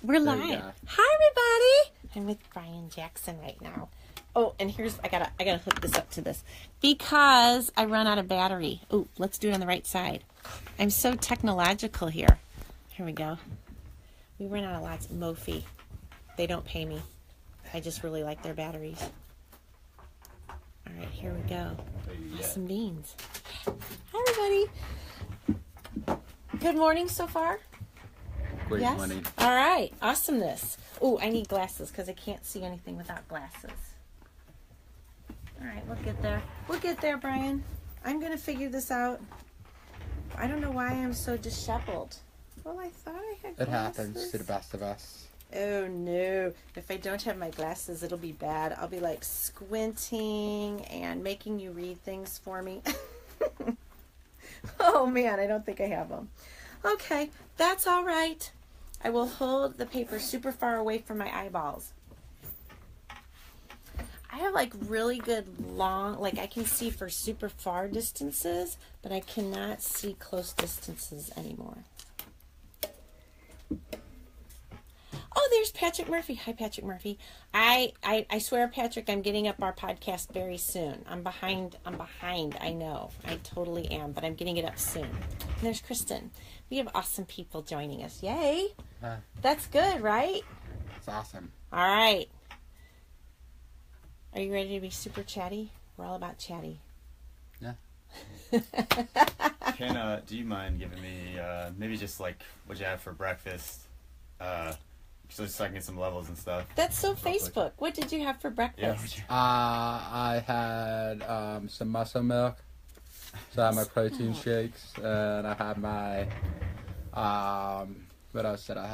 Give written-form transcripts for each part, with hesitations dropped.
We're live. Hi, everybody. I'm with Brryan Jackson right now. Oh, and here's I gotta hook this up to this because I run out of battery. Oh, let's do it on the right side. I'm so technological here. Here we go. We run out of lots. Mophie. They don't pay me. I just really like their batteries. All right, here we go. Awesome beans. Hi, everybody. Good morning so far. Great Yes? morning. All right. Awesomeness. Oh, I need glasses because I can't see anything without glasses. All right, we'll get there. We'll get there, Brryan. I'm going to figure this out. I don't know why I'm so disheveled. Well, I thought I had glasses. It happens to the best of us. Oh, no. If I don't have my glasses, it'll be bad. I'll be like squinting and making you read things for me. Oh, man, I don't think I have them. Okay, that's all right. I will hold the paper super far away from my eyeballs. I have like really good long, like I can see for super far distances, but I cannot see close distances anymore. Oh, there's Patrick Murphy. Hi, Patrick Murphy. I swear, Patrick, I'm getting up our podcast very soon. I'm behind. I know. I totally am, but I'm getting it up soon. And there's Kristen. We have awesome people joining us. Yay. That's good, right? It's awesome. All right. Are you ready to be super chatty? We're all about chatty. Yeah. Do you mind giving me maybe just like what you have for breakfast? So I can get some levels and stuff. That's so Facebook. What did you have for breakfast? Yeah. I had some muscle milk. So I had my protein shakes, and I had my what else did I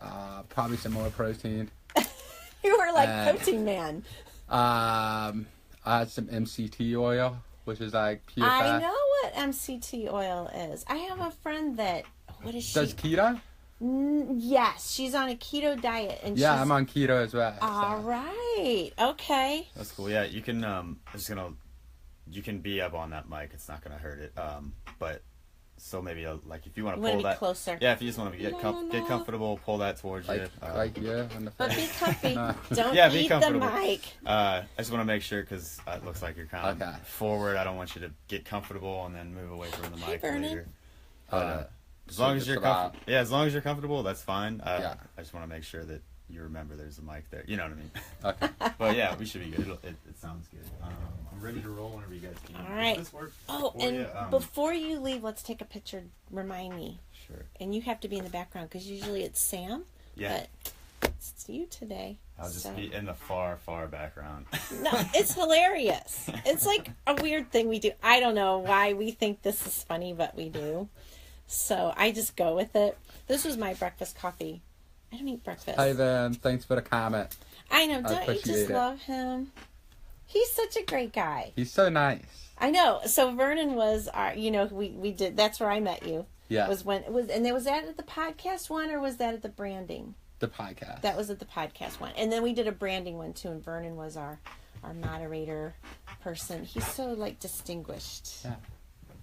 have? Probably some more protein. You were like protein man. I had some MCT oil, which is like pure fat. I know what MCT oil is. I have a friend that, what is she? Does keto? Yes, she's on a keto diet. And Yeah, she's, I'm on keto as well. All right. Okay. That's cool. Yeah, you can. You can be up on that mic. It's not gonna hurt it. But so maybe like if you want to pull that closer. Yeah, if you just want to get comfortable, pull that towards you. Yeah. But be comfy. Don't be eat comfortable. the mic. I just want to make sure because it looks like you're kind of forward. I don't want you to get comfortable and then move away from the mic later. As long as you're comfortable, as long as you're comfortable, that's fine. I just want to make sure that you remember there's a mic there. You know what I mean? Okay. But yeah, we should be good. It sounds good. I'm ready to roll whenever you guys can. All right. Does this work? Oh, and before you leave, let's take a picture. Remind me. Sure. And you have to be in the background because usually it's Sam. Yeah. But it's you today. I'll just be in the far, far background. No, it's hilarious. It's like a weird thing we do. I don't know why we think this is funny, but we do. So I just go with it. This was my breakfast coffee. I don't eat breakfast. Hey, then. Thanks for the comment. I know. Don't you just love him? He's such a great guy. He's so nice. I know. So Vernon was our, we did, that's where I met you. Yeah. Was that at the podcast one or was that at the branding? The podcast. That was at the podcast one. And then we did a branding one too, and Vernon was our moderator person. He's so like distinguished. Yeah.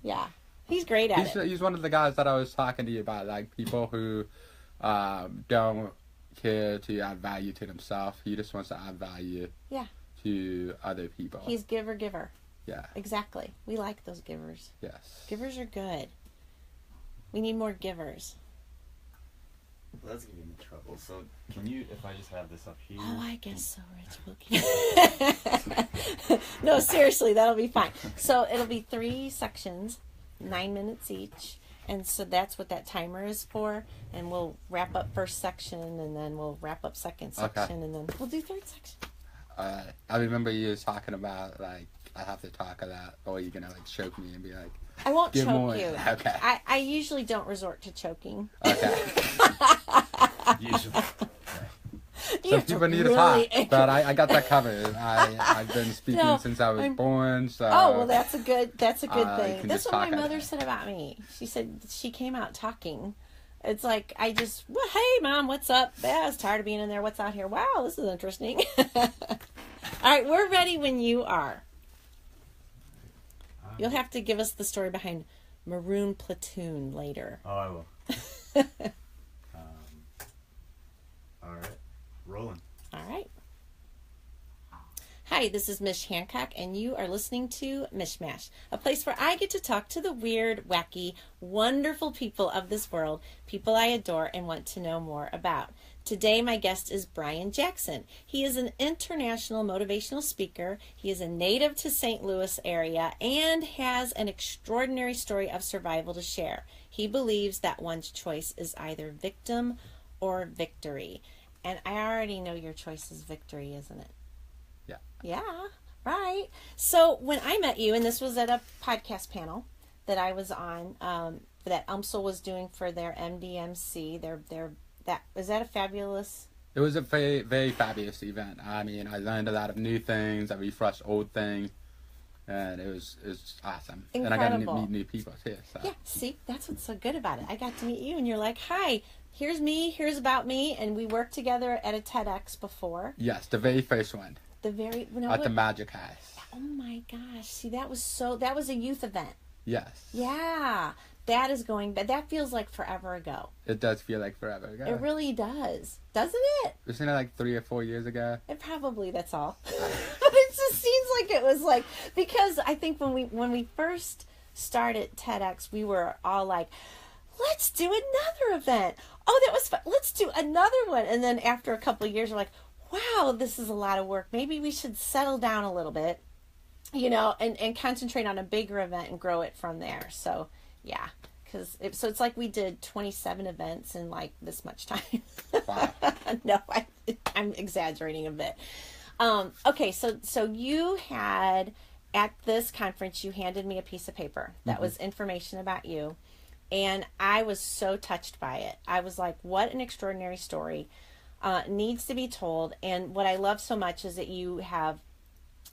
Yeah. He's great at it. He's one of the guys that I was talking to you about, like people who don't care to add value to themselves. He just wants to add value to other people. He's giver. Yeah. Exactly. We like those givers. Yes. Givers are good. We need more givers. Well, that's giving me trouble. So can you, if I just have this up here? Oh, I guess so, Rich. No, seriously, that'll be fine. So it'll be 3 sections. 9 minutes each, and so that's what that timer is for, and we'll wrap up first section and then we'll wrap up second section and then we'll do third section. I remember you talking about like I have to talk a lot, or you're gonna like choke me and be like, I won't choke more. you. Okay. I usually don't resort to choking. Okay. Usually. Some people need to talk, but I got that covered. I've been speaking since I was born. So well, that's a good thing. That's what my mother it. said about me. She said she came out talking. It's like hey mom, what's up? I was tired of being in there. What's out here? Wow, this is interesting. All right, we're ready when you are. You'll have to give us the story behind Maroon Platoon later. Oh, I will. Hi, this is Mich Hancock, and you are listening to Mishmash, a place where I get to talk to the weird, wacky, wonderful people of this world, people I adore and want to know more about. Today, my guest is Brryan Jackson. He is an international motivational speaker. He is a native to St. Louis area and has an extraordinary story of survival to share. He believes that one's choice is either victim or victory. And I already know your choice is victory, isn't it? Yeah. Yeah, right. So when I met you, and this was at a podcast panel that I was on, that UMSL was doing for their MDMC, is that a fabulous? It was a very, very fabulous event. I mean, I learned a lot of new things. I refreshed old things. And it was awesome. Incredible. And I got to meet new people too. So. Yeah, see, that's what's so good about it. I got to meet you, and you're like, hi, here's me, here's about me, and we worked together at a TEDx before. Yes, the very first one. At the Magic House. Oh my gosh, see, that was a youth event. Yes. Yeah, that feels like forever ago. It does feel like forever ago. It really does, doesn't it? Wasn't it like 3 or 4 years ago? That's all. But it just seems like it was like, because I think when we first started TEDx, we were all like, let's do another event. Oh, that was fun. Let's do another one. And then after a couple of years, we're like, wow, this is a lot of work. Maybe we should settle down a little bit, and concentrate on a bigger event and grow it from there. So, yeah. So it's like we did 27 events in like this much time. Wow. No, I'm exaggerating a bit. Okay, so you had, at this conference, you handed me a piece of paper that was information about you, and I was so touched by it. I was like, what an extraordinary story. Needs to be told. And what I love so much is that you have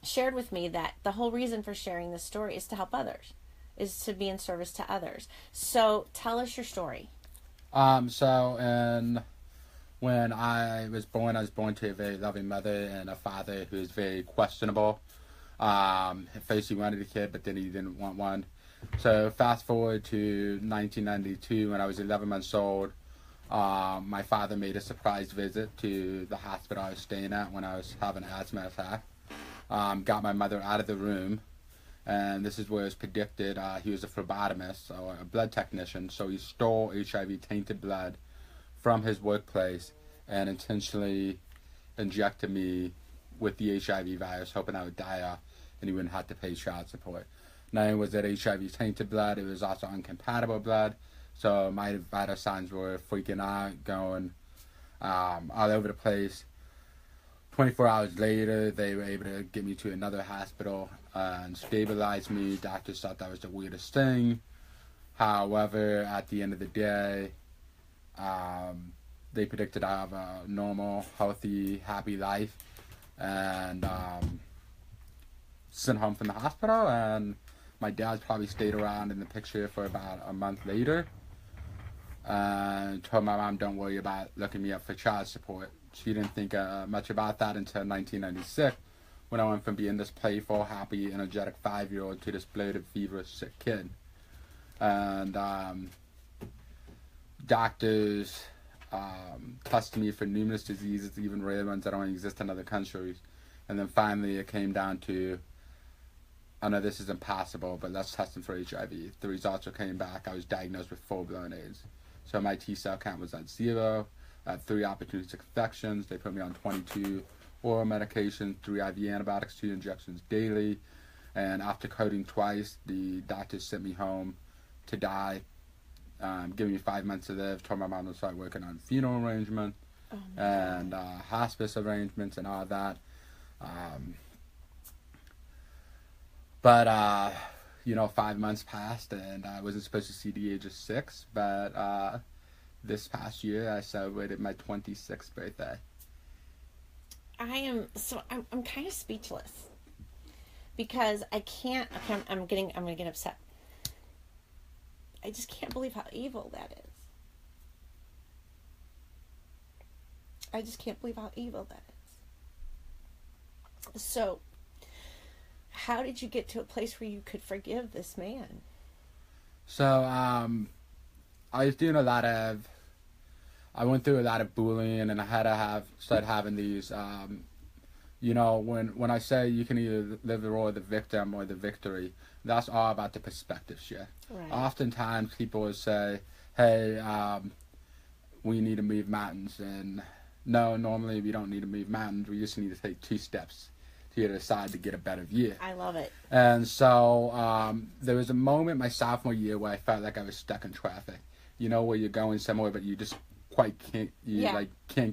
shared with me that the whole reason for sharing this story is to help others, is to be in service to others. So tell us your story. When I was born to a very loving mother and a father who was very questionable. At first he wanted a kid, but then he didn't want one. So fast forward to 1992 when I was 11 months old. My father made a surprise visit to the hospital I was staying at when I was having an asthma attack. Got my mother out of the room, and this is where it was predicted. He was a phlebotomist, or a blood technician, so he stole HIV-tainted blood from his workplace and intentionally injected me with the HIV virus, hoping I would die off and he wouldn't have to pay child support. Not only was it HIV-tainted blood, it was also incompatible blood. So my vital signs were freaking out, going all over the place. 24 hours later, they were able to get me to another hospital and stabilize me. Doctors thought that was the weirdest thing. However, at the end of the day, they predicted I have a normal, healthy, happy life. And sent home from the hospital. And my dad probably stayed around in the picture for about a month later. And told my mom, don't worry about looking me up for child support. She didn't think much about that until 1996, when I went from being this playful, happy, energetic 5-year-old to this bloated, feverish, sick kid. And doctors tested me for numerous diseases, even rare ones that don't exist in other countries. And then finally it came down to, I know this is impossible, but let's test them for HIV. The results came back. I was diagnosed with full-blown AIDS. So my T-cell count was at 0. I had 3 opportunistic infections. They put me on 22 oral medications, 3 IV antibiotics, 2 injections daily. And after coding twice, the doctors sent me home to die, giving me 5 months to live. Told my mom to start working on funeral arrangements and hospice arrangements and all that. But 5 months passed, and I wasn't supposed to see the age of 6, but this past year I celebrated my 26th birthday. I'm kind of speechless because I can't. Okay, I'm gonna get upset. I just can't believe how evil that is. I just can't believe how evil that is. So, how did you get to a place where you could forgive this man? So, I was doing I went through a lot of bullying, and I had to start having these, You know, when I say you can either live the role of the victim or the victory, that's all about the perspective shift. Right. Oftentimes people will say, hey, we need to move mountains. And no, normally we don't need to move mountains. We just need to take 2 steps to the other side to get a better view. I love it. And so there was a moment my sophomore year where I felt like I was stuck in traffic. You know, where you're going somewhere, but you just can't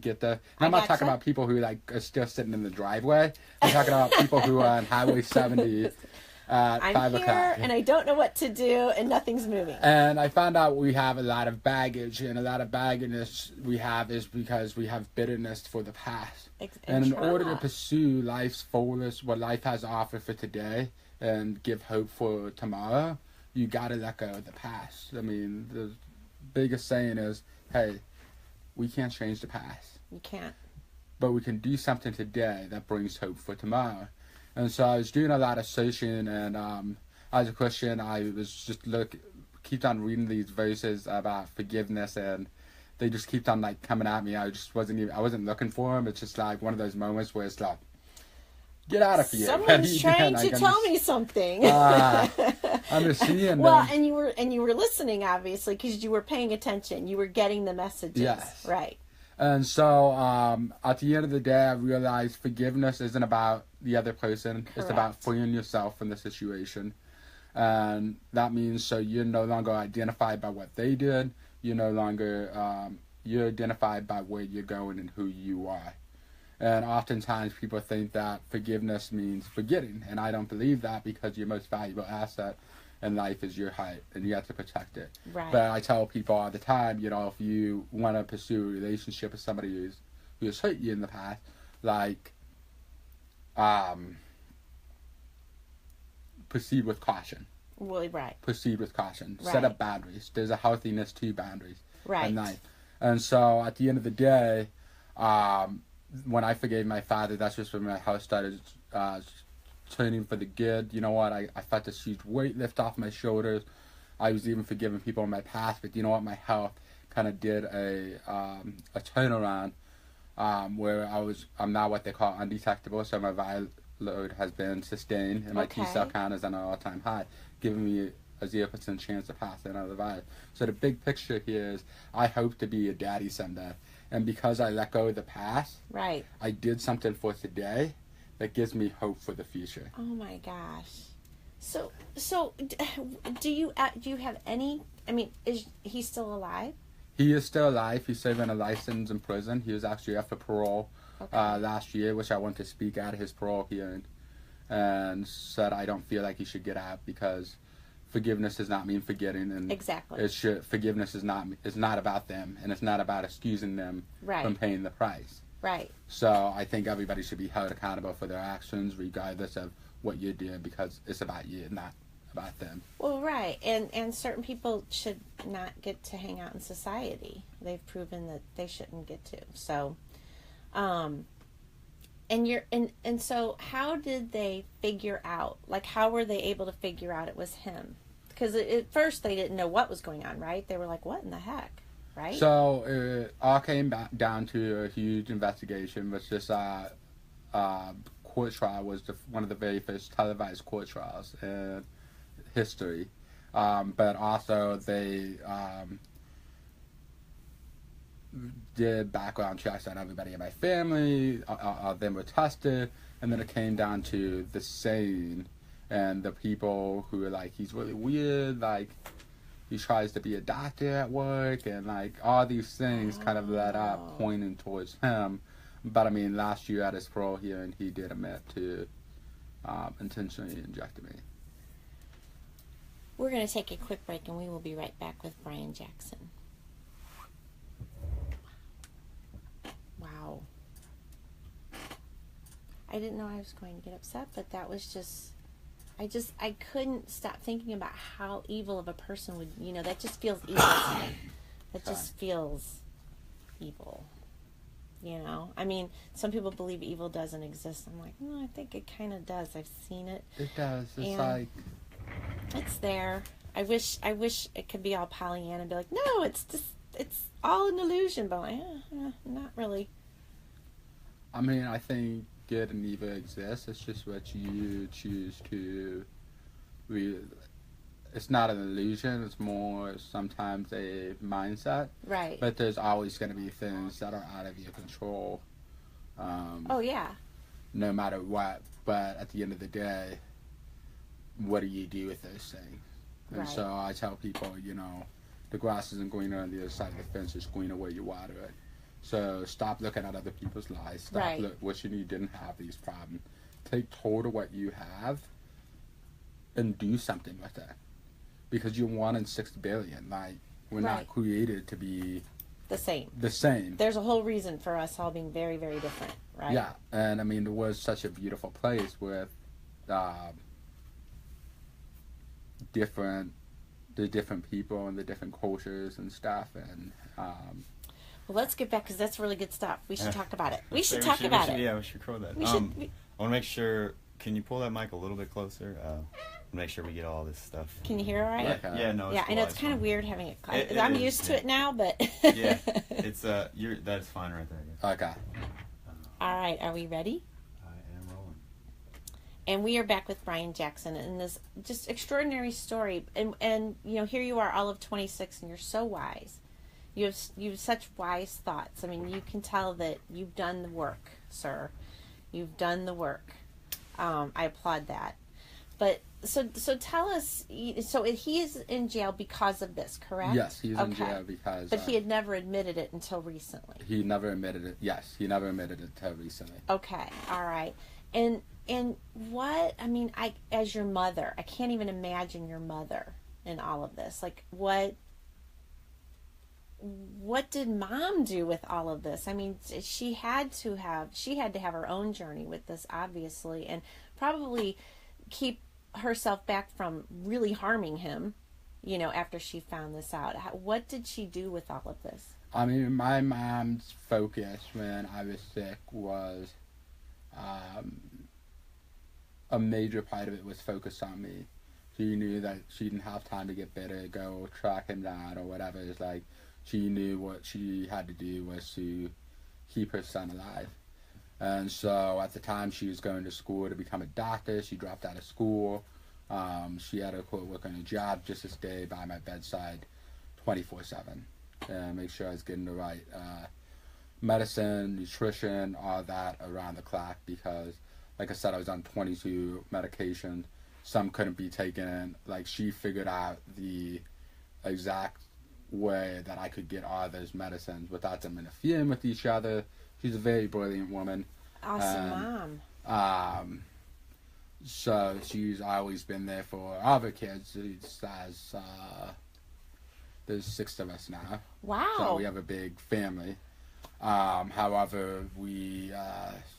get there. And I'm not talking about people who like are still sitting in the driveway. I'm talking about people who are on Highway 70 at 5 o'clock. I'm here and I don't know what to do and nothing's moving. And I found out we have a lot of baggage, and a lot of baggage we have is because we have bitterness for the past. And in order to pursue life's fullest, what life has to offer for today, and give hope for tomorrow, you got to let go of the past. I mean, the biggest saying is, hey, we can't change the past. You can't. But we can do something today that brings hope for tomorrow. And so I was doing a lot of searching, and as a Christian, I was just keep on reading these verses about forgiveness, and they just keep on like coming at me. I wasn't looking for them. It's just like one of those moments where it's like, get out of here. Someone's trying to tell me something. I'm just seeing well, and you were listening, obviously, because you were paying attention. You were getting the messages. Yes. Right. And so at the end of the day, I realized forgiveness isn't about the other person. Correct. It's about freeing yourself from the situation. And that means so you're no longer identified by what they did. You're no longer, you're identified by where you're going and who you are. And oftentimes people think that forgiveness means forgetting. And I don't believe that, because your most valuable asset in life is your heart, and you have to protect it. Right. But I tell people all the time, you know, if you want to pursue a relationship with somebody who has hurt you in the past, like, proceed with caution. Well, right. Proceed with caution. Right. Set up boundaries. There's a healthiness to boundaries. Right. In life. And so at the end of the day, when I forgave my father, that's just when my house started turning for the good. You know what? I felt this huge weight lift off my shoulders. I was even forgiving people in my past, but you know what? My health kind of did a turnaround where I'm now what they call undetectable. So my viral load has been sustained, and my T-cell count is on an all-time high, giving me a 0% chance to pass another virus. So the big picture here is I hope to be a daddy someday. And because I let go of the past, right, I did something for today that gives me hope for the future. Oh my gosh. So do you have any, I mean, is he still alive? He is still alive. He's serving a license in prison. He was actually up for parole last year, which I went to speak at his parole hearing, and said I don't feel like he should get out because forgiveness does not mean forgetting, and exactly, forgiveness is not about them, and it's not about excusing them from paying the price. Right. So I think everybody should be held accountable for their actions, regardless of what you're doing, because it's about you, not about them. Well, right, and certain people should not get to hang out in society. They've proven that they shouldn't get to. So, and so how did they figure out? Like, how were they able to figure out it was him? Because at first they didn't know what was going on, right? They were like, "What in the heck?" Right? So it all came back down to a huge investigation, which this court trial was one of the very first televised court trials in history. But also they did background checks on everybody in my family. Them were tested, and then it came down to the saying and the people who were like, he's really weird, like he tries to be a doctor at work, and like all these things kind of led up pointing towards him. But I mean, last year at his parole hearing, he did admit to intentionally injecting me. We're going to take a quick break, and we will be right back with Brryan Jackson. Wow. I didn't know I was going to get upset, but that was just, I couldn't stop thinking about how evil of a person would, that just feels evil to me. That just feels evil. I mean, some people believe evil doesn't exist. I'm like, no, I think it kind of does. I've seen it. It does. It's like... It's there. I wish it could be all Pollyanna and be like, no, it's all an illusion, but not really. I mean, I think good and evil exists. It's just what you choose to it's not an illusion. It's more sometimes a mindset. Right. But there's always going to be things that are out of your control. Oh, yeah. No matter what. But at the end of the day, what do you do with those things? And right. so I tell people, you know, the grass isn't greener on the other side of the fence. It's greener where you water it. So stop looking at other people's lives. Stop right. wishing you didn't have these problems. Take hold of what you have and do something with it. Because you're 1 in 6 billion. Like, we're right. not created to be the same. There's a whole reason for us all being very, very different, right? Yeah, and I mean, it was such a beautiful place with the different people and the different cultures and stuff. And well, let's get back, because that's really good stuff. We should talk about it. We should it. Yeah, we should record that. I want to make sure. Can you pull that mic a little bit closer? Make sure we get all this stuff. Can you hear all right? Yeah, no. It's yeah, cool. I know it's kind of weird having it. I'm used to it now, but yeah, it's that's fine right there. Okay. All right, are we ready? I am rolling. And we are back with Brryan Jackson in this just extraordinary story. And you know, here you are, all of 26, and you're so wise. You have such wise thoughts. I mean, you can tell that you've done the work, sir. You've done the work. I applaud that. But so tell us. So he is in jail because of this, correct? Yes, he's in jail because. But he had never admitted it until recently. He never admitted it. Yes, he never admitted it until recently. Okay, all right. And what, I mean, as your mother, I can't even imagine your mother in all of this. Like, what did Mom do with all of this? I mean, she had to have her own journey with this, obviously, and probably keep herself back from really harming him, you know, after she found this out. What did she do with all of this? I mean, my mom's focus when I was sick was a major part of it was focused on me. She knew that she didn't have time to get better, go track him down or whatever. It's like she knew what she had to do was to keep her son alive. And so at the time she was going to school to become a doctor. She dropped out of school. She had to quit working a job just to stay by my bedside 24/7 and make sure I was getting the right medicine, nutrition, all that around the clock because, like I said, I was on 22 medications. Some couldn't be taken. Like, she figured out the exact way that I could get all those medicines without them interfering with each other. She's a very brilliant woman. Awesome mom. So she's always been there for all of her kids. There's 6 of us now. Wow. So we have a big family. However,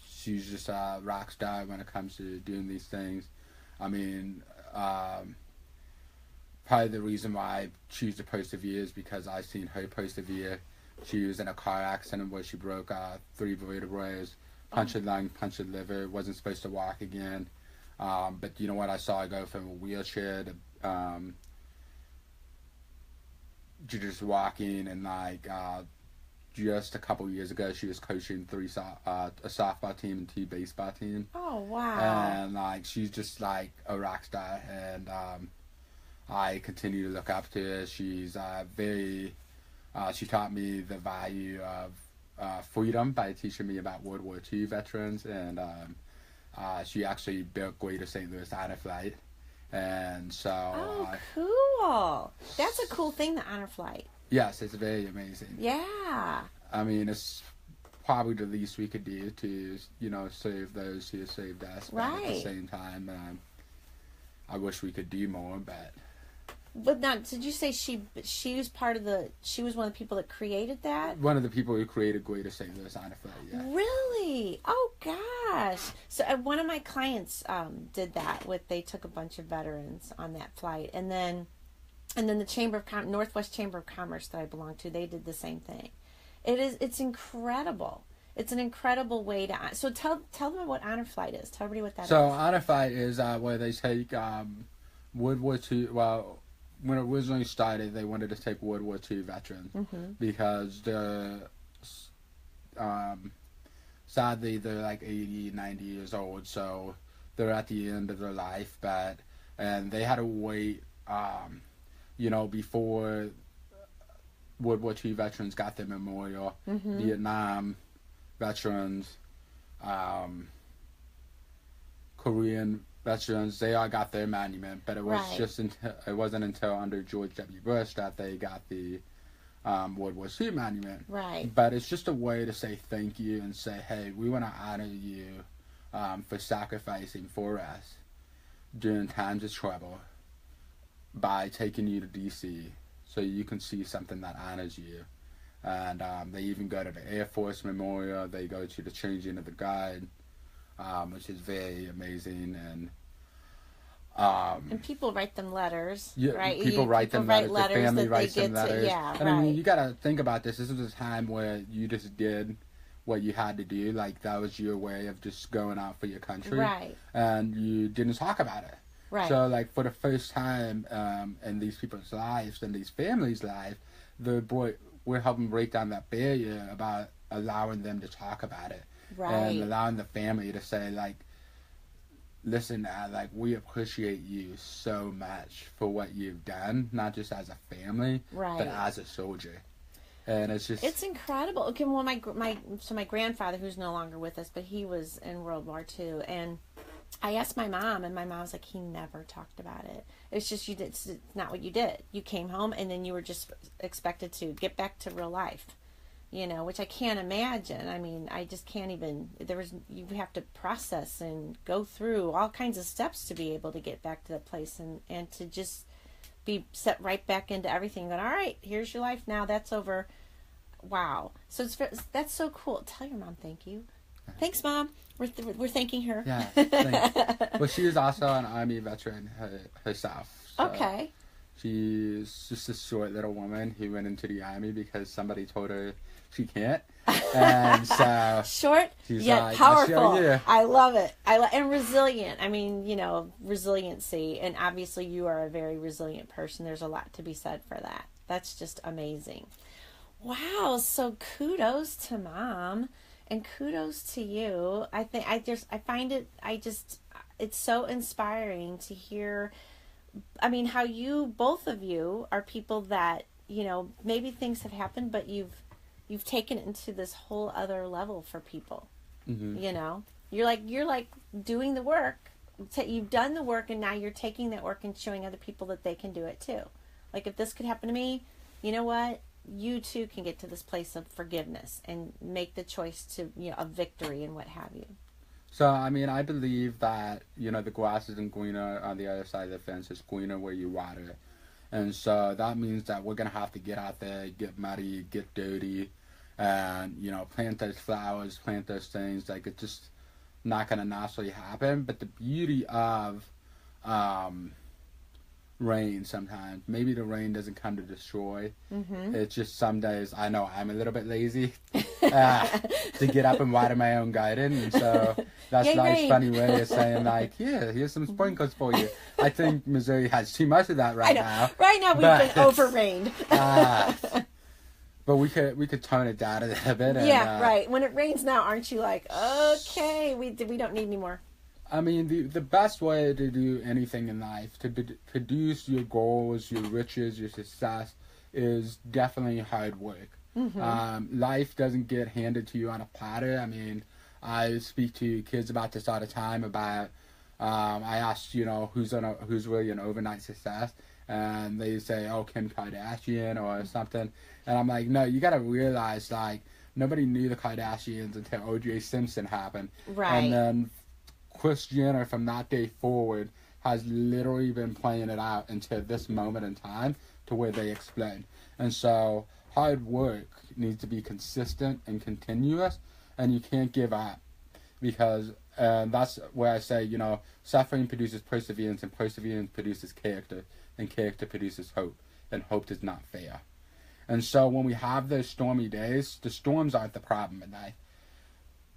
she's just a rock star when it comes to doing these things. I mean, probably the reason why I choose to persevere is because I've seen her persevere. She was in a car accident where she broke 3 vertebrae, punctured lung, punctured liver, wasn't supposed to walk again. But you know what? I saw her go from a wheelchair to just walking, and like just a couple years ago, she was coaching a softball team and 2 baseball teams. Oh wow! And like she's just like a rock star, and I continue to look up to her. She's she taught me the value of freedom by teaching me about World War II veterans, and she actually built Greater St. Louis Honor Flight. And so cool. That's a cool thing, the Honor Flight. Yes, it's very amazing. Yeah. I mean, it's probably the least we could do to, you know, save those who saved us. But right. At the same time, I wish we could do more, but... But now, did you say she was she was one of the people that created that? One of the people who created Greater St. Louis Honor Flight, yeah. Really? Oh, gosh. So one of my clients did that. They took a bunch of veterans on that flight. And then the Northwest Chamber of Commerce that I belong to, they did the same thing. It's incredible. It's an incredible way to... So tell them what Honor Flight is. Tell everybody what that is. So Honor Flight is where they take World War II... Well, when it originally started, they wanted to take World War II veterans because the sadly, they're like 80, 90 years old, so they're at the end of their life, and they had to wait, before World War II veterans got their memorial, Vietnam veterans, Korean veterans, they all got their monument, but it was it wasn't until under George W. Bush that they got the World War II monument. Right. But it's just a way to say thank you and say, hey, we want to honor you for sacrificing for us during times of trouble by taking you to D.C. so you can see something that honors you. And they even go to the Air Force Memorial. They go to the changing of the guard, which is very amazing. And people write them letters, right? People write them letters. The family writes them letters. I mean, you got to think about this. This was a time where you just did what you had to do. Like, that was your way of just going out for your country. Right. And you didn't talk about it. Right. So, like, for the first time in these people's lives, in these families' lives, we're helping break down that barrier about allowing them to talk about it. Right. And allowing the family to say, like, listen, like, we appreciate you so much for what you've done, not just as a family, but as a soldier. And it's incredible. Okay, well, my grandfather, who's no longer with us, but he was in World War II, and I asked my mom, and my mom was like, he never talked about it. It's just it's not what you did. You came home, and then you were just expected to get back to real life, which I can't imagine. I mean, I just can't even. You have to process and go through all kinds of steps to be able to get back to that place, and to just be set right back into everything. Going, all right, here's your life now. That's over. Wow. So that's so cool. Tell your mom thank you. Thanks, Mom. We're thanking her. Yeah, thanks. Well, she is also an Army veteran herself. So okay. She's just a short little woman who went into the Army because somebody told her she can't. And so short yet like, powerful. I love it. And resilient. I mean, resiliency. And obviously you are a very resilient person. There's a lot to be said for that. That's just amazing. Wow. So kudos to Mom. And kudos to you. It's so inspiring to hear, I mean, how both of you are people that, maybe things have happened, but you've taken it into this whole other level for people. Mm-hmm. You're like doing the work. You've done the work, and now you're taking that work and showing other people that they can do it too. Like, if this could happen to me, you know what? You too can get to this place of forgiveness and make the choice to, of victory and what have you. So, I mean, I believe that, the grass isn't greener on the other side of the fence. It's greener where you water it. And so that means that we're going to have to get out there, get muddy, get dirty, and, plant those flowers, plant those things. Like, it's just not going to naturally happen. But the beauty of rain sometimes, maybe the rain doesn't come to destroy. Mm-hmm. It's just some days, I know I'm a little bit lazy to get up and water my own garden, and so that's a nice funny way of saying, like, here's some sprinkles for you. I think Missouri has too much of that right now. Right now we've been over-rained. But we could tone it down a little bit. And, right. When it rains now, aren't you like, okay, we don't need any more? I mean, the best way to do anything in life, to produce your goals, your riches, your success, is definitely hard work. Mm-hmm. Life doesn't get handed to you on a platter. I mean, I speak to kids about this all the time. About I asked, who's really an overnight success, and they say, Kim Kardashian or something, and I'm like, no, you got to realize, like, nobody knew the Kardashians until O.J. Simpson happened, right? And then Kris Jenner, from that day forward, has literally been playing it out until this moment in time to where they explode. And so hard work needs to be consistent and continuous, and you can't give up, because that's where I say, suffering produces perseverance, and perseverance produces character, and character produces hope, and hope does not fail. And so when we have those stormy days, the storms aren't the problem in life.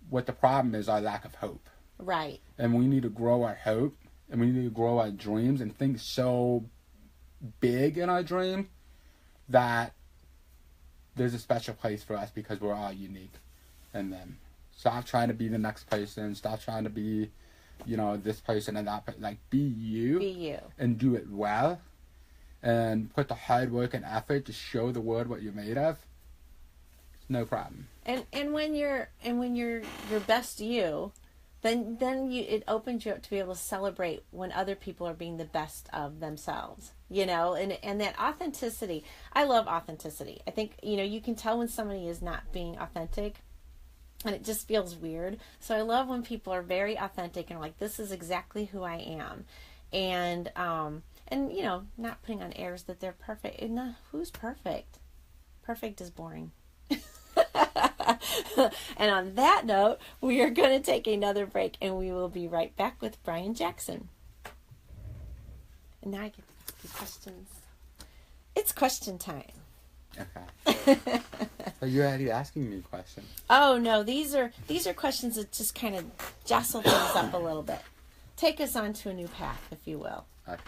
What the problem is our lack of hope. Right. And we need to grow our hope, and we need to grow our dreams and think so big in our dream that there's a special place for us, because we're all unique in them. Stop trying to be the next person. Stop trying to be, this person and that. But like, be you. Be you. And do it well. And put the hard work and effort to show the world what you're made of. It's no problem. And when you're your best you, then it opens you up to be able to celebrate when other people are being the best of themselves. And that authenticity. I love authenticity. I think, you can tell when somebody is not being authentic. And it just feels weird. So I love when people are very authentic and like, this is exactly who I am. And not putting on airs that they're perfect. And who's perfect? Perfect is boring. And on that note, we are going to take another break and we will be right back with Brryan Jackson. And now I get to ask you questions. It's question time. Okay. Are you already asking me questions? Oh no, these are questions that just kind of jostle things up a little bit. Take us on to a new path, if you will. Okay.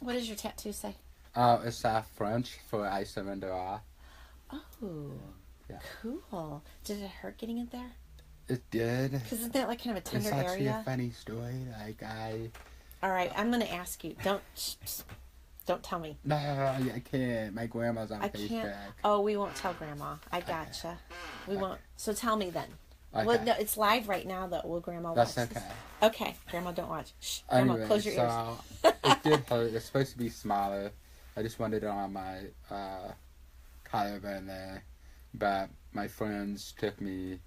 What does your tattoo say? It's French for I surrender all. Oh, yeah. Cool. Did it hurt getting it there? It did. Because isn't that like kind of a tender area? It's actually area? a funny story. All right, I'm going to ask you. Don't tell me. No, I can't. My grandma's on Facebook. Can't. Oh, we won't tell Grandma. I gotcha. Okay. We won't. So tell me then. Okay. Well, no, it's live right now, though. Will Grandma watch That's okay. This? Okay. Grandma, don't watch. Shh. Grandma, anyway, close your ears. It did hurt. It's supposed to be smaller. I just wanted it on my collarbone there. But my friends took me,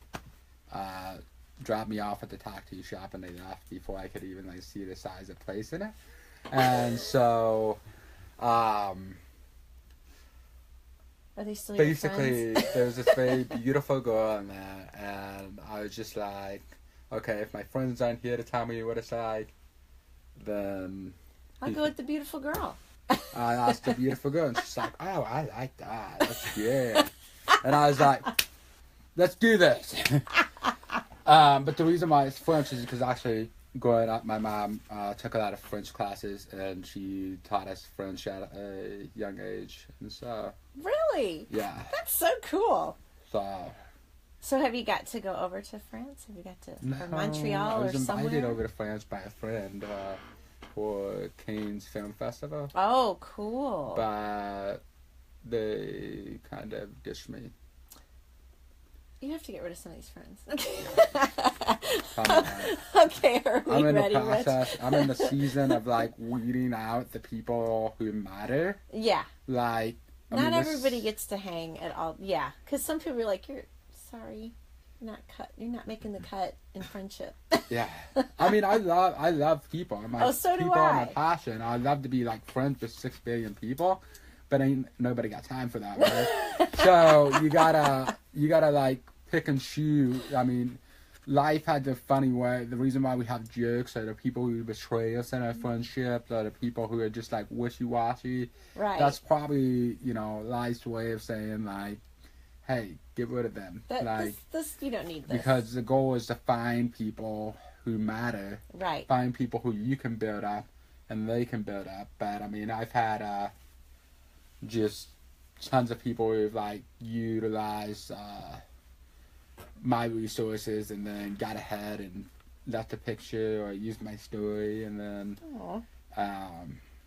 dropped me off at the tattoo shop, and they left before I could even see the size of place in it. And so, are they still basically, there was this very beautiful girl in there, and I was just like, okay, if my friends aren't here to tell me what it's like, then I'll go with the beautiful girl. I asked the beautiful girl, and she's like, oh, I like that. That's good. And I was like, let's do this. But the reason why it's French is because actually growing up, my mom took a lot of French classes, and she taught us French at a young age. And so, really? Yeah. That's so cool. So have you got to go over to France? Have you got to or Montreal or somewhere? I was invited over to France by a friend for Cannes Film Festival. Oh, cool. But they kind of dished me. You have to get rid of some of these friends. Okay, are we ready, Rich? I'm in the season of weeding out the people who matter. Yeah. Not everybody gets to hang at all. Yeah, because some people are like, you're not making the cut in friendship. Yeah. I mean, I love people. So do people I. Are my passion. I love to be friends with 6 billion people, but ain't nobody got time for that, right? So you gotta pick and choose. I mean, life had the funny way. The reason why we have jokes are the people who betray us in our friendships, are the people who are just wishy-washy. Right. That's probably, life's way of saying hey, get rid of them. This you don't need this. Because the goal is to find people who matter. Right. Find people who you can build up and they can build up. But I mean, I've had just tons of people who've utilized my resources and then got ahead and left a picture or used my story and then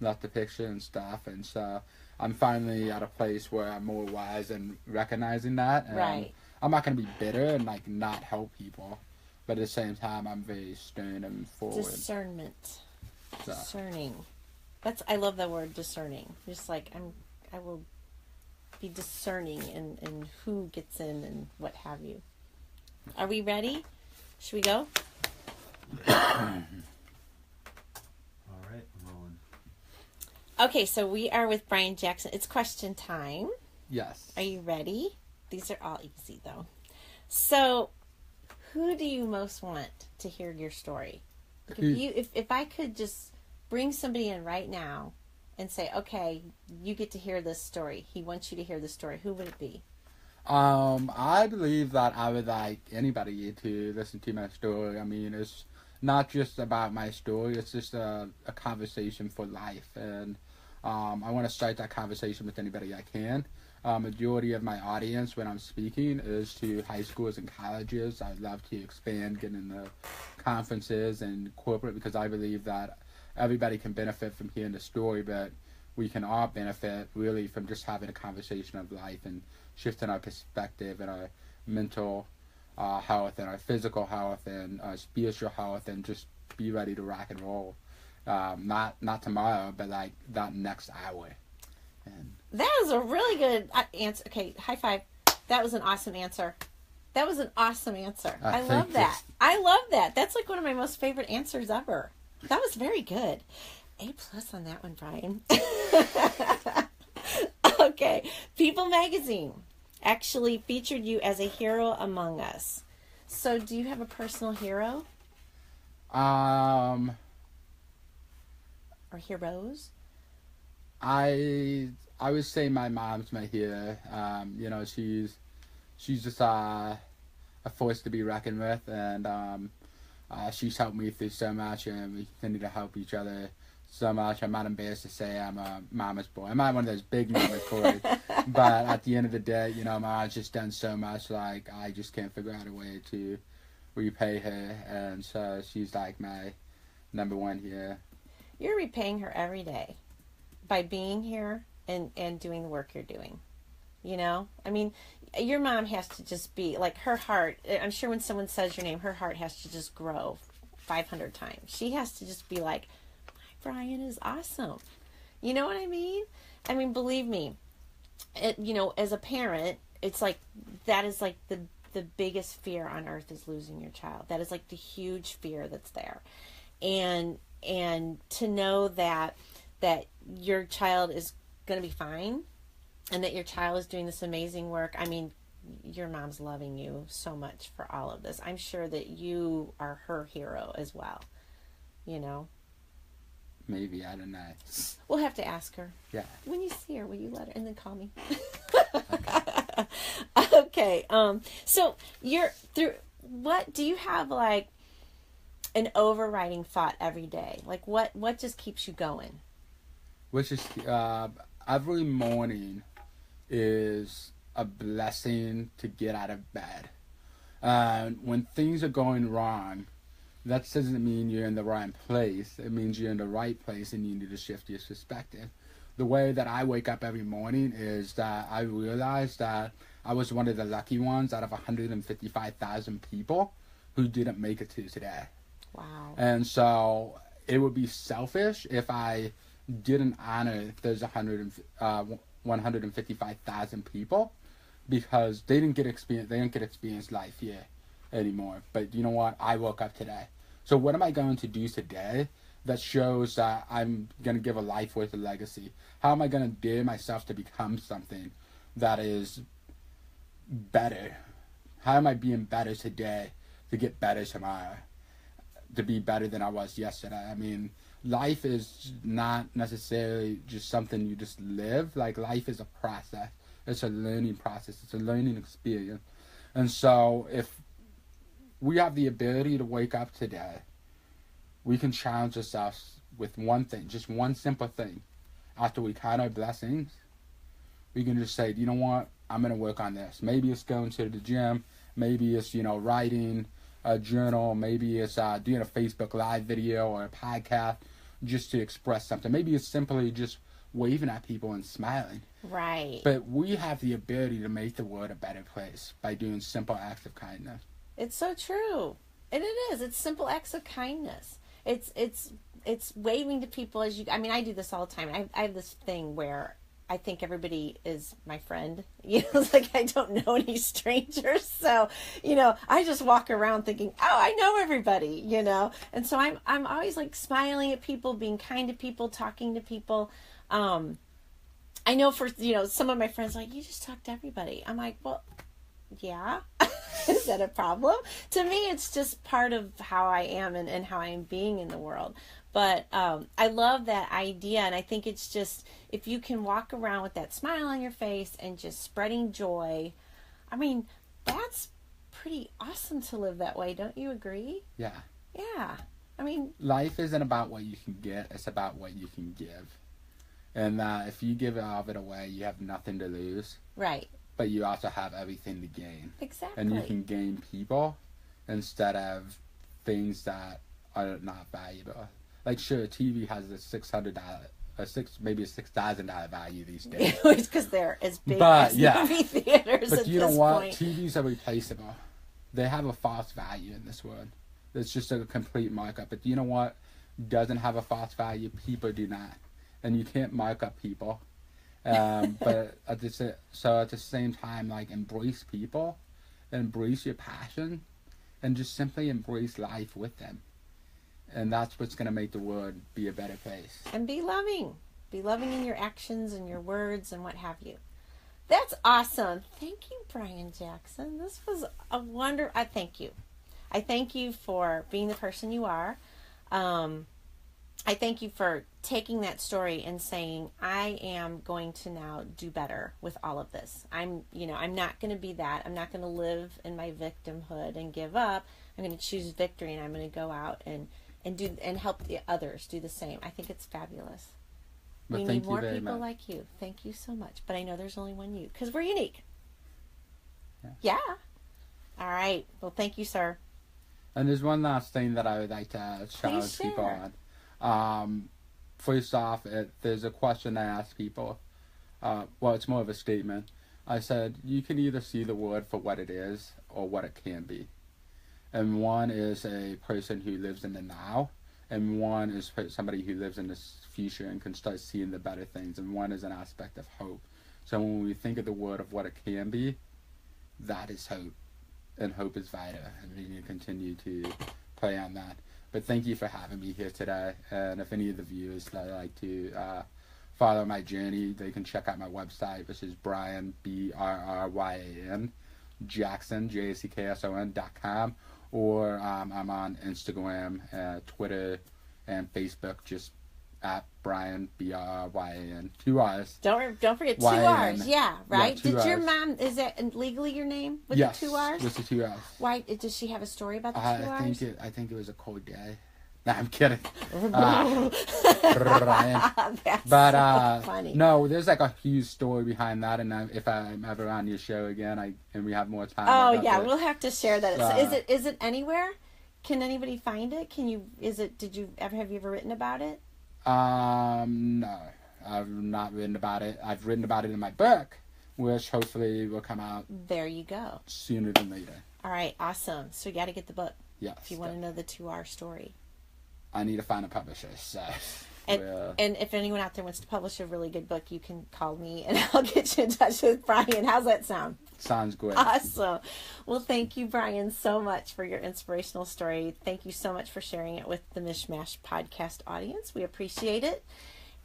left the picture and stuff. And so I'm finally at a place where I'm more wise and recognizing that. And right. I'm not going to be bitter and not help people. But at the same time, I'm very stern and forward. Discernment. So. Discerning. I love the word discerning. Just I will be discerning in who gets in and what have you. Are we ready? Should we go? All right, I'm rolling. Okay, so we are with Brryan Jackson. It's question time. Yes. Are you ready? These are all easy, though. So, who do you most want to hear your story? If I could just bring somebody in right now and say, okay, you get to hear this story. He wants you to hear this story. Who would it be? I believe that I would like anybody to listen to my story. I mean, it's not just about my story. It's just a conversation for life. And I want to start that conversation with anybody I can. majority of my audience when I'm speaking is to high schools and colleges. I'd love to expand, get into conferences and corporate, because I believe that everybody can benefit from hearing the story, but we can all benefit really from just having a conversation of life and shifting our perspective and our mental health and our physical health and our spiritual health, and just be ready to rock and roll. Not tomorrow, but like that next hour. And that was a really good answer. Okay, high five. That was an awesome answer. That was an awesome answer. I love that. I love that. That's like one of my most favorite answers ever. That was very good. A+ on that one, Brryan. Okay. People Magazine actually featured you as a hero among us. So do you have a personal hero? Or heroes? I would say my mom's my hero. You know, she's just a force to be reckoned with, and she's helped me through so much, and we continue to help each other so much. I'm not embarrassed to say I'm a mama's boy. I'm not one of those big mama's boys, but at the end of the day, you know, mom's just done so much. Like, I just can't figure out a way to repay her, and so she's like my number one here. You're repaying her every day by being here and doing the work you're doing. You know? I mean, your mom has to just be, like, her heart, I'm sure when someone says your name, her heart has to just grow 500 times. She has to just be like, Brryan is awesome. You know what I mean? I mean, believe me, you know, as a parent, it's like, that is like the biggest fear on earth is losing your child. That is like the huge fear that's there. And to know that your child is going to be fine and that your child is doing this amazing work. I mean, your mom's loving you so much for all of this. I'm sure that you are her hero as well, you know? Maybe, I don't know. We'll have to ask her. Yeah. When you see her, will you let her, and then call me? Okay. Okay. So what do you have, like, an overriding thought every day? Like, what just keeps you going? Which is, every morning is a blessing to get out of bed. When things are going wrong, that doesn't mean you're in the wrong place. It means you're in the right place and you need to shift your perspective. The way that I wake up every morning is that I realized that I was one of the lucky ones out of 155,000 people who didn't make it to today. Wow. And so it would be selfish if I didn't honor those 155,000 people, because they didn't get experience life here anymore. But you know what? I woke up today. So what am I going to do today that shows that I'm going to give a life worth of legacy? How am I going to dare myself to become something that is better? How am I being better today to get better tomorrow? To be better than I was yesterday. I mean, life is not necessarily just something you just live. Like, life is a process. It's a learning process. It's a learning experience. And so if we have the ability to wake up today, we can challenge ourselves with one thing, just one simple thing. After we count our blessings, we can just say, you know what, I'm going to work on this. Maybe it's going to the gym. Maybe it's, you know, writing a journal. Maybe it's doing a Facebook Live video or a podcast just to express something. Maybe it's simply just waving at people and smiling. Right. But we have the ability to make the world a better place by doing simple acts of kindness. It's so true. And it is. It's simple acts of kindness. It's waving to people as you... I mean, I do this all the time. I have this thing where I think everybody is my friend. You know, it's like I don't know any strangers. So, you know, I just walk around thinking, oh, I know everybody, you know. And so I'm always like smiling at people, being kind to people, talking to people. I know for, you know, some of my friends are like, you just talk to everybody. I'm like, well, yeah. Is that a problem? To me, it's just part of how I am and how I am being in the world. But I love that idea, and I think it's just, if you can walk around with that smile on your face and just spreading joy, I mean, that's pretty awesome to live that way. Don't you agree? Yeah. Yeah. I mean... life isn't about what you can get. It's about what you can give. And that if you give all of it away, you have nothing to lose. Right. But you also have everything to gain. Exactly. And you can gain people instead of things that are not valuable. Like, sure, TV has a $600, maybe a $6,000 value these days. It's because they're as big as movie theaters. But at you know this what? point. TVs are replaceable. They have a false value in this world. It's just a complete markup. But you know what doesn't have a false value? People do not. And you can't mark up people. But at the same time, like, embrace people, embrace your passion, and just simply embrace life with them. And that's what's going to make the world be a better place. And be loving. Be loving in your actions and your words and what have you. That's awesome. Thank you, Brryan Jackson. This was a wonder. I thank you. I thank you for being the person you are. I thank you for taking that story and saying, I am going to now do better with all of this. I'm not going to be that. I'm not going to live in my victimhood and give up. I'm going to choose victory, and I'm going to go out and help the others do the same. I think it's fabulous. We need more people like you. Thank you so much. But I know there's only one you, because we're unique. Yeah. All right. Well, thank you, sir. And there's one last thing that I would like to challenge people on. First off, there's a question I ask people. Well, it's more of a statement. I said, you can either see the world for what it is or what it can be. And one is a person who lives in the now, and one is somebody who lives in the future and can start seeing the better things, and one is an aspect of hope. So when we think of the world of what it can be, that is hope, and hope is vital, and we need to continue to play on that. But thank you for having me here today, and if any of the viewers that like to follow my journey, they can check out my website, which is Brryan, Brryan Jackson, JACKSON.com. Or I'm on Instagram, Twitter, and Facebook, just at Brryan, Brryan, 2 R's. Don't forget 2 R's. Yeah, right? Yeah, Did your mom, is that legally your name with the 2 R's? With the 2 R's. Why, does she have a story about the 2 R's? I think it was a cold day. No, I'm kidding. That's so funny. No, there's like a huge story behind that, and if I'm ever on your show again, and we have more time. Oh yeah, we'll have to share that. Is it anywhere? Can anybody find it? Have you ever written about it? No, I've not written about it. I've written about it in my book, which hopefully will come out. There you go. Sooner than later. All right, awesome. So you got to get the book. Yes. If you want to know the 2R story. I need to find a publisher, so... And if anyone out there wants to publish a really good book, you can call me and I'll get you in touch with Brryan. How's that sound? Sounds good. Awesome. Well, thank you, Brryan, so much for your inspirational story. Thank you so much for sharing it with the Mishmash podcast audience. We appreciate it.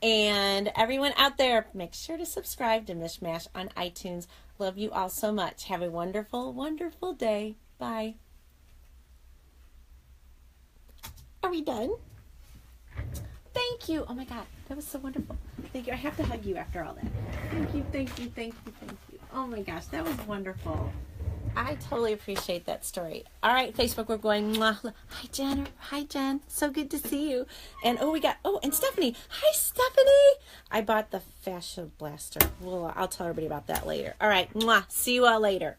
And everyone out there, make sure to subscribe to Mishmash on iTunes. Love you all so much. Have a wonderful, wonderful day. Bye. Are we done? Thank you. Oh my God, that was so wonderful. Thank you. I have to hug you after all that. Thank you, thank you, thank you, thank you. Oh my gosh, that was wonderful. I totally appreciate that story. All right, Facebook, we're going. Mwah. Hi, Jen. Hi, Jen. So good to see you. And and Stephanie. Hi, Stephanie. I bought the fascia blaster. I'll tell everybody about that later. All right, mwah. See you all later.